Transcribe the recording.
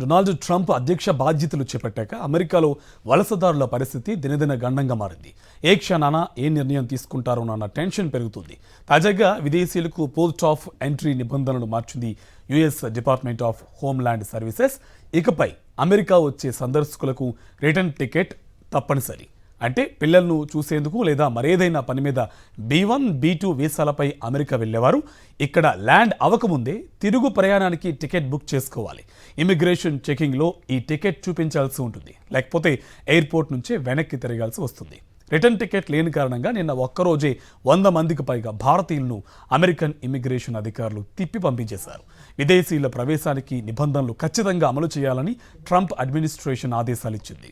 Donald Trump అధ్యక్ష బాధ్యతలు చేపట్టాక అమెరికాలో వలసదారుల పరిస్థితి దినదిన గండంగా మారింది. ఏ క్షణాన ఏ నిర్ణయం తీసుకుంటారోనన్న టెన్షన్ పెరుగుతుంది. తాజాగా విదేశీయులకు పోర్ట్ ఆఫ్ ఎంట్రీ నిబంధనలు మార్చింది US department of homeland services. ఇకపై అమెరికా వచ్చే సందర్శకులకు రిటర్న్ టికెట్ తప్పనిసరి. అంటే పిల్లలను చూసేందుకు లేదా మరేదైనా పని మీద B1, B2 వీసాలపై అమెరికా వెళ్ళేవారు ఇక్కడ ల్యాండ్ అవ్వకముందే తిరుగు ప్రయాణానికి టికెట్ బుక్ చేసుకోవాలి. ఇమిగ్రేషన్ చెకింగ్లో ఈ టికెట్ చూపించాల్సి ఉంటుంది, లేకపోతే ఎయిర్పోర్ట్ నుంచే వెనక్కి తిరగాల్సి వస్తుంది. రిటర్న్ టికెట్ లేని కారణంగా నిన్న ఒక్కరోజే 100 మందికి పైగా భారతీయులను అమెరికన్ ఇమిగ్రేషన్ అధికారులు తిప్పి పంపించేశారు. విదేశీయుల ప్రవేశానికి నిబంధనలు ఖచ్చితంగా అమలు చేయాలని ట్రంప్ అడ్మినిస్ట్రేషన్ ఆదేశాలిచ్చింది.